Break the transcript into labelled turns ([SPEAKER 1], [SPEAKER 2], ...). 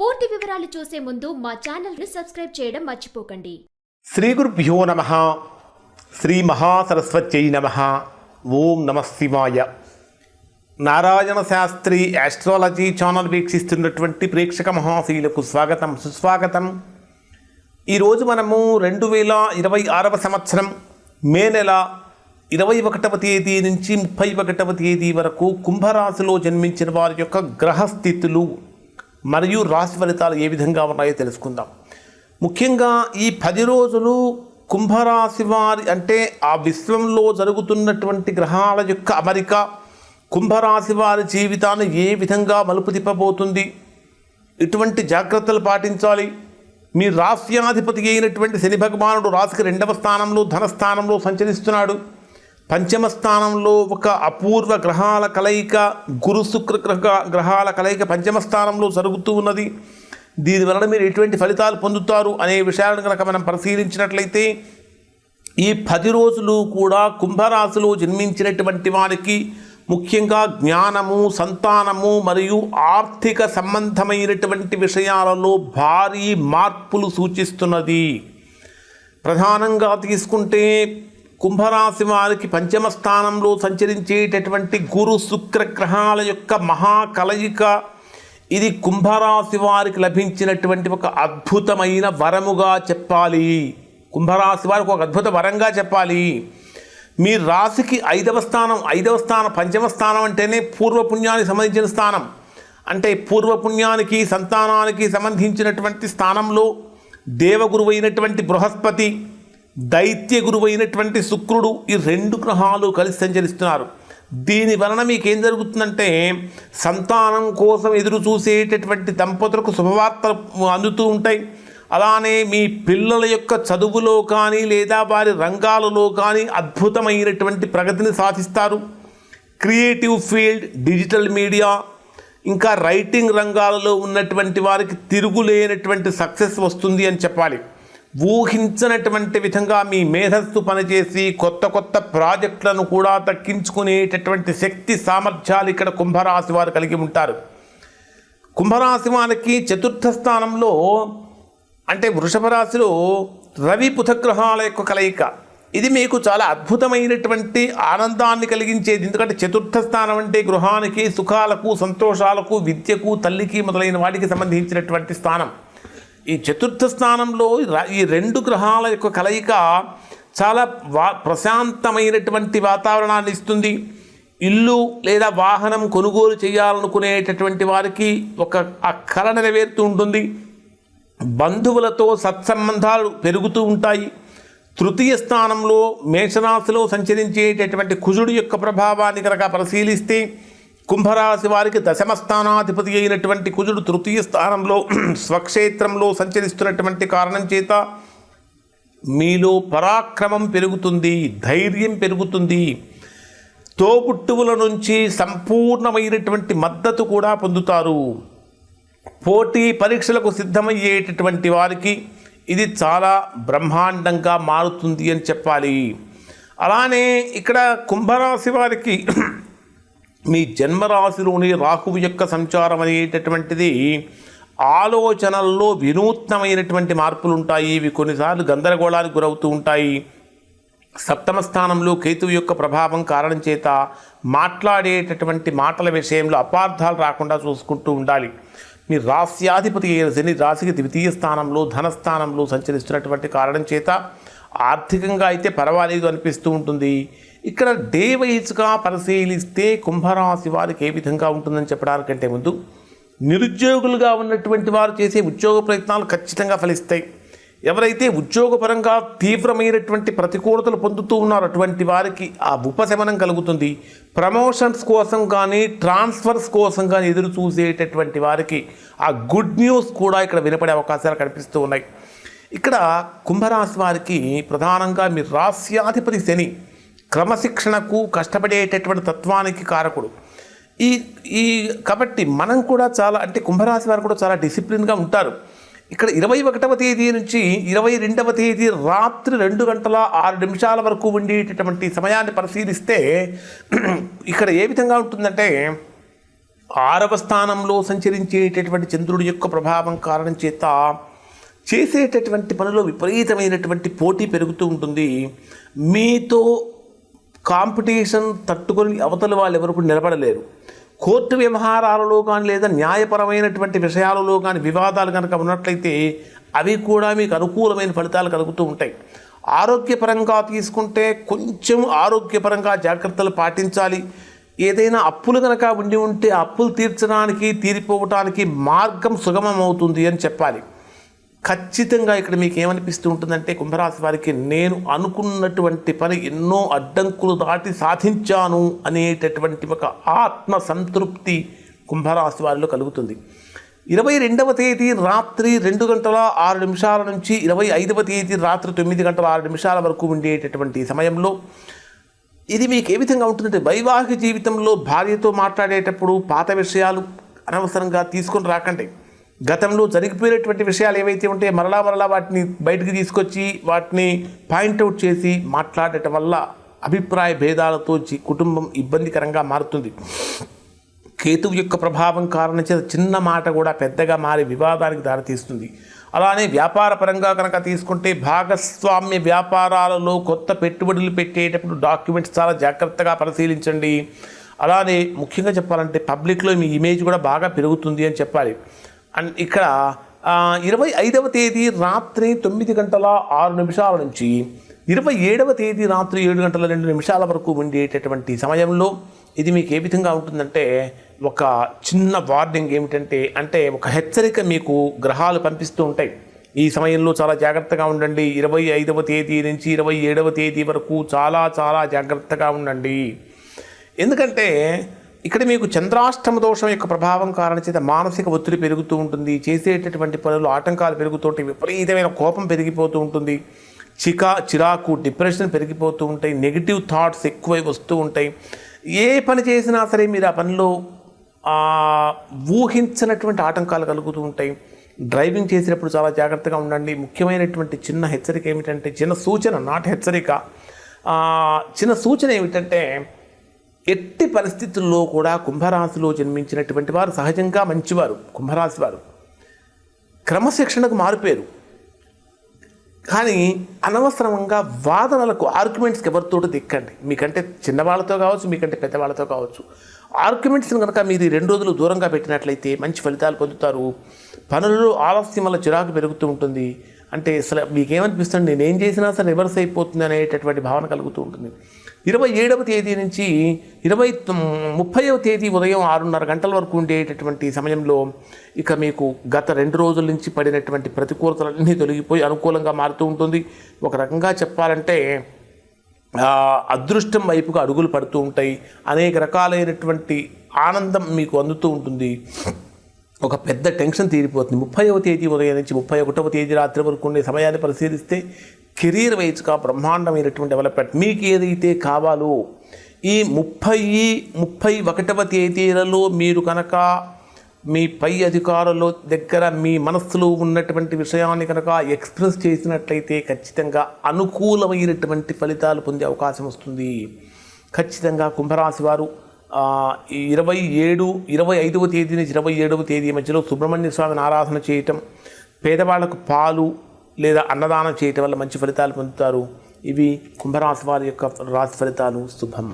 [SPEAKER 1] పూర్తి వివరాలు చూసే ముందు మా ఛానల్ని సబ్స్క్రైబ్ చేయడం మర్చిపోకండి.
[SPEAKER 2] శ్రీ గురుభ్యో నమః. శ్రీ మహాసరస్వత్యై నమః. ఓం నమః శివాయ. నారాయణ శాస్త్రి ఆస్ట్రాలజీ ఛానల్ వీక్షిస్తున్నటువంటి ప్రేక్షక మహాశీలకు స్వాగతం, సుస్వాగతం. ఈరోజు మనము 2026వ సంవత్సరం మే నెల 21వ తేదీ నుంచి 31వ తేదీ వరకు కుంభరాశిలో జన్మించిన వారి యొక్క గ్రహస్థితులు మరియు రాశి ఫలితాలు ఏ విధంగా ఉన్నాయో తెలుసుకుందాం. ముఖ్యంగా ఈ 10 రోజులు కుంభరాశి వారి అంటే ఆ విశ్వంలో జరుగుతున్నటువంటి గ్రహాల యొక్క అమరిక కుంభరాశి వారి జీవితాన్ని ఏ విధంగా మలుపు తిప్పబోతుంది, ఇటువంటి జాగ్రత్తలు పాటించాలి. మీ రాశ్యాధిపతి అయినటువంటి శని భగవానుడు రాశికి 2వ స్థానంలో ధనస్థానంలో సంచరిస్తున్నాడు. పంచమ స్థానంలో ఒక అపూర్వ గ్రహాల కలయిక గురు శుక్ర గ్రహాల కలయిక పంచమ స్థానంలో జరుగుతూ ఉన్నది. దీనివలన మీరు ఎటువంటి ఫలితాలు పొందుతారు అనే విషయాలను కనుక మనం పరిశీలించినట్లయితే ఈ 10 రోజులు కూడా కుంభరాశిలో జన్మించినటువంటి వారికి ముఖ్యంగా జ్ఞానము, సంతానము మరియు ఆర్థిక సంబంధమైనటువంటి విషయాలలో భారీ మార్పులు సూచిస్తున్నది. ప్రధానంగా తీసుకుంటే కుంభరాశి వారికి పంచమ స్థానంలో సంచరించేటటువంటి గురు శుక్ర గ్రహాల యొక్క మహా కలయిక ఇది కుంభరాశి వారికి లభించినటువంటి ఒక అద్భుతమైన వరముగా చెప్పాలి. కుంభరాశి వారికి ఒక అద్భుత వరంగా చెప్పాలి. మీ రాశికి 5వ స్థానం పంచమ స్థానం అంటేనే పూర్వపుణ్యానికి సంబంధించిన స్థానం. అంటే పూర్వపుణ్యానికి సంతానానికి సంబంధించినటువంటి స్థానంలో దేవగురువు అయినటువంటి బృహస్పతి, దైత్య గురువు అయినటువంటి శుక్రుడు, ఈ 2 గ్రహాలు కలిసి సంచరిస్తున్నారు. దీని వలన మీకేం జరుగుతుందంటే సంతానం కోసం ఎదురు చూసేటటువంటి దంపతులకు శుభవార్తలు అందుతూ ఉంటాయి. అలానే మీ పిల్లల యొక్క చదువులో కానీ లేదా వారి రంగాలలో కానీ అద్భుతమైనటువంటి ప్రగతిని సాధిస్తారు. క్రియేటివ్ ఫీల్డ్, డిజిటల్ మీడియా, ఇంకా రైటింగ్ రంగాలలో ఉన్నటువంటి వారికి తిరుగులేనటువంటి సక్సెస్ వస్తుంది అని చెప్పాలి. ఊహించినటువంటి విధంగా మీ మేధస్సు పనిచేసి కొత్త ప్రాజెక్టులను కూడా దక్కించుకునేటటువంటి శక్తి సామర్థ్యాలు ఇక్కడ కుంభరాశి వారు కలిగి ఉంటారు. కుంభరాశి వారికి 4థ స్థానంలో అంటే వృషభ రాశిలో రవి బుధగ్రహాల యొక్క కలయిక ఇది మీకు చాలా అద్భుతమైనటువంటి ఆనందాన్ని కలిగించేది. ఎందుకంటే 4థ స్థానం అంటే గృహానికి, సుఖాలకు, సంతోషాలకు, విద్యకు, తల్లికి మొదలైన వాటికి సంబంధించినటువంటి స్థానం. ఈ 4థ స్థానంలో ఈ 2 గ్రహాల యొక్క కలయిక చాలా ప్రశాంతమైనటువంటి వాతావరణాన్ని ఇస్తుంది. ఇల్లు లేదా వాహనం కొనుగోలు చేయాలనుకునేటటువంటి వారికి ఒక ఆ కల నెరవేరుతూ ఉంటుంది. బంధువులతో సత్సంబంధాలు పెరుగుతూ ఉంటాయి. 3య స్థానంలో మేషరాశిలో సంచరించేటటువంటి కుజుడు యొక్క ప్రభావాన్ని కనుక పరిశీలిస్తే కుంభరాశి వారికి 10వ స్థానాధిపతి అయినటువంటి కుజుడు 3య స్థానంలో స్వక్షేత్రంలో సంచరిస్తున్నటువంటి కారణం చేత మీలో పరాక్రమం పెరుగుతుంది, ధైర్యం పెరుగుతుంది. తోబుట్టువుల నుంచి సంపూర్ణమైనటువంటి మద్దతు కూడా పొందుతారు. పోటీ పరీక్షలకు సిద్ధమయ్యేటటువంటి వారికి ఇది చాలా బ్రహ్మాండంగా మారుతుంది అని చెప్పాలి. అలానే ఇక్కడ కుంభరాశి వారికి మీ జన్మరాశిలోని రాహువు యొక్క సంచారం అనేటటువంటిది ఆలోచనల్లో వినూత్నమైనటువంటి మార్పులు ఉంటాయి. ఇవి కొన్నిసార్లు గందరగోళానికి గురవుతూ ఉంటాయి. 7వ స్థానంలో కేతువు యొక్క ప్రభావం కారణం చేత మాట్లాడేటటువంటి మాటల విషయంలో అపార్థాలు రాకుండా చూసుకుంటూ ఉండాలి. మీ రాశ్యాధిపతి అయిన శని రాశికి 2వ స్థానంలో ధనస్థానంలో సంచరిస్తున్నటువంటి కారణం చేత ఆర్థికంగా అయితే పర్వాలేదు అనిపిస్తూ ఉంటుంది. ఇక్కడ డే వైజ్గా పరిశీలిస్తే కుంభరాశి వారికి ఏ విధంగా ఉంటుందని చెప్పడానికంటే ముందు నిరుద్యోగులుగా ఉన్నటువంటి వారు చేసే ఉద్యోగ ప్రయత్నాలు ఖచ్చితంగా ఫలిస్తాయి. ఎవరైతే ఉద్యోగపరంగా తీవ్రమైనటువంటి ప్రతికూలతలు పొందుతూ ఉన్నారో అటువంటి వారికి ఆ ఉపశమనం కలుగుతుంది. ప్రమోషన్స్ కోసం కానీ ట్రాన్స్ఫర్స్ కోసం కానీ ఎదురు చూసేటటువంటి వారికి ఆ గుడ్ న్యూస్ కూడా ఇక్కడ వినపడే అవకాశాలు కనిపిస్తూ ఉన్నాయి. ఇక్కడ కుంభరాశి వారికి ప్రధానంగా మీ రాశ్యాధిపతి శని క్రమశిక్షణకు, కష్టపడేటటువంటి తత్వానికి కారకుడు. కాబట్టి మనం కూడా చాలా అంటే కుంభరాశి వారు కూడా చాలా డిసిప్లిన్గా ఉంటారు. ఇక్కడ 21వ తేదీ నుంచి 22వ తేదీ రాత్రి 2:06 వరకు ఉండేటటువంటి సమయాన్ని పరిశీలిస్తే ఇక్కడ ఏ విధంగా ఉంటుందంటే 6వ స్థానంలో సంచరించేటటువంటి చంద్రుడి యొక్క ప్రభావం కారణం చేత చేసేటటువంటి పనిలో విపరీతమైనటువంటి పోటీ పెరుగుతూ ఉంటుంది. మీతో కాంపిటీషన్ తట్టుకొని అవతల వాళ్ళు ఎవరు కూడా నిలబడలేరు. కోర్టు వ్యవహారాలలో కానీ లేదా న్యాయపరమైనటువంటి విషయాలలో కానీ వివాదాలు కనుక ఉన్నట్లయితే అవి కూడా మీకు అనుకూలమైన ఫలితాలు కలుగుతూ ఉంటాయి. ఆరోగ్యపరంగా తీసుకుంటే కొంచెం ఆరోగ్యపరంగా జాగ్రత్తలు పాటించాలి. ఏదైనా అప్పులు కనుక ఉండి ఉంటే అప్పులు తీరిపోవటానికి మార్గం సుగమం అవుతుంది అని చెప్పాలి. ఖచ్చితంగా ఇక్కడ మీకు ఏమనిపిస్తూ ఉంటుందంటే కుంభరాశి వారికి నేను అనుకున్నటువంటి పని ఎన్నో అడ్డంకులు దాటి సాధించాను అనేటటువంటి ఒక ఆత్మ సంతృప్తి కుంభరాశి వారిలో కలుగుతుంది. 22వ తేదీ రాత్రి 2:06 నుంచి 25వ తేదీ రాత్రి 9:06 వరకు ఉండేటటువంటి సమయంలో ఇది మీకు ఏ విధంగా ఉంటుందంటే వైవాహిక జీవితంలో భార్యతో మాట్లాడేటప్పుడు పాత విషయాలు అనవసరంగా తీసుకొని రాకండి. గతంలో జరిగిపోయినటువంటి విషయాలు ఏవైతే ఉంటే మరలా వాటిని బయటకు తీసుకొచ్చి వాటిని పాయింట్అవుట్ చేసి మాట్లాడటం వల్ల అభిప్రాయ భేదాలతో కుటుంబం ఇబ్బందికరంగా మారుతుంది. కేతువు యొక్క ప్రభావం కారణం చేత చిన్న మాట కూడా పెద్దగా మారి వివాదానికి దారితీస్తుంది. అలానే వ్యాపార పరంగా కనుక తీసుకుంటే భాగస్వామ్య వ్యాపారాలలో కొత్త పెట్టుబడులు పెట్టేటప్పుడు డాక్యుమెంట్స్ చాలా జాగ్రత్తగా పరిశీలించండి. అలానే ముఖ్యంగా చెప్పాలంటే పబ్లిక్లో మీ ఇమేజ్ కూడా బాగా పెరుగుతుంది అని చెప్పాలి. అండ్ ఇక్కడ 25వ తేదీ రాత్రి 9:06 నుంచి 27వ తేదీ రాత్రి 7:02 వరకు ఉండేటటువంటి సమయంలో ఇది మీకు ఏ విధంగా ఉంటుందంటే ఒక చిన్న వార్నింగ్ ఏమిటంటే ఒక హెచ్చరిక మీకు గ్రహాలు పంపిస్తూ ఉంటాయి. ఈ సమయంలో చాలా జాగ్రత్తగా ఉండండి. 25వ తేదీ నుంచి 27వ తేదీ వరకు చాలా చాలా జాగ్రత్తగా ఉండండి. ఎందుకంటే ఇక్కడ మీకు చంద్రాష్టమ దోషం యొక్క ప్రభావం కారణం చేత మానసిక ఒత్తిడి పెరుగుతూ ఉంటుంది. చేసేటటువంటి పనులు ఆటంకాలు పెరుగుతుంటాయి. విపరీతమైన కోపం పెరిగిపోతూ ఉంటుంది. చిరాకు డిప్రెషన్ పెరిగిపోతూ ఉంటాయి. నెగిటివ్ థాట్స్ ఎక్కువై వస్తూ ఉంటాయి. ఏ పని చేసినా సరే మీరు ఆ పనిలో ఊహించినటువంటి ఆటంకాలు కలుగుతూ ఉంటాయి. డ్రైవింగ్ చేసేటప్పుడు చాలా జాగ్రత్తగా ఉండండి. ముఖ్యమైనటువంటి చిన్న హెచ్చరిక ఏమిటంటే చిన్న సూచన నాట్ హెచ్చరిక చిన్న సూచన ఏమిటంటే ఎట్టి పరిస్థితుల్లో కూడా కుంభరాశిలో జన్మించినటువంటి వారు సహజంగా మంచివారు. కుంభరాశి వారు క్రమశిక్షణకు మారిపోయారు. కానీ అనవసరంగా వాదనలకు ఆర్గ్యుమెంట్స్కి ఎవరితోటి దిక్కండి. మీకంటే చిన్నవాళ్ళతో కావచ్చు, మీకంటే పెద్దవాళ్ళతో కావచ్చు. ఆర్గ్యుమెంట్స్ని కనుక మీరు 2 రోజులు దూరంగా పెట్టినట్లయితే మంచి ఫలితాలు పొందుతారు. పనులలో ఆలస్యం వల్ల చిరాకు పెరుగుతూ ఉంటుంది. అంటే అసలు మీకేమనిపిస్తుంది నేనేం చేసినా సరే రివర్స్ అయిపోతుంది అనేటటువంటి భావన కలుగుతూ ఉంటుంది. 27వ తేదీ నుంచి 30వ తేదీ ఉదయం 6:30 గంటల వరకు ఉండేటటువంటి సమయంలో ఇక మీకు గత 2 రోజుల నుంచి పడినటువంటి ప్రతికూలతలన్నీ తొలగిపోయి అనుకూలంగా మారుతూ ఉంటుంది. ఒక రకంగా చెప్పాలంటే అదృష్టం వైపుగా అడుగులు పడుతూ ఉంటాయి. అనేక రకాలైనటువంటి ఆనందం మీకు అందుతూ ఉంటుంది. ఒక పెద్ద టెన్షన్ తీరిపోతుంది. 30వ తేదీ ఉదయం నుంచి 31వ తేదీ రాత్రి వరకు ఉండే సమయాన్ని పరిశీలిస్తే కెరీర్ వైజ్గా బ్రహ్మాండమైనటువంటి డెవలప్మెంట్ మీకు ఏదైతే కావాలో ఈ 31వ తేదీలలో మీరు కనుక మీ పై అధికారుల దగ్గర మీ మనస్సులో ఉన్నటువంటి విషయాన్ని కనుక ఎక్స్ప్రెస్ చేసినట్లయితే ఖచ్చితంగా అనుకూలమైనటువంటి ఫలితాలు పొందే అవకాశం వస్తుంది. ఖచ్చితంగా కుంభరాశి వారు 25వ తేదీ నుంచి 27వ తేదీ మధ్యలో సుబ్రహ్మణ్య స్వామిని ఆరాధన చేయటం, పేదవాళ్లకు పాలు లేదా అన్నదానం చేయటం వల్ల మంచి ఫలితాలు పొందుతారు. ఇవి కుంభరాశి వారి యొక్క రాశి ఫలితాలు. శుభం.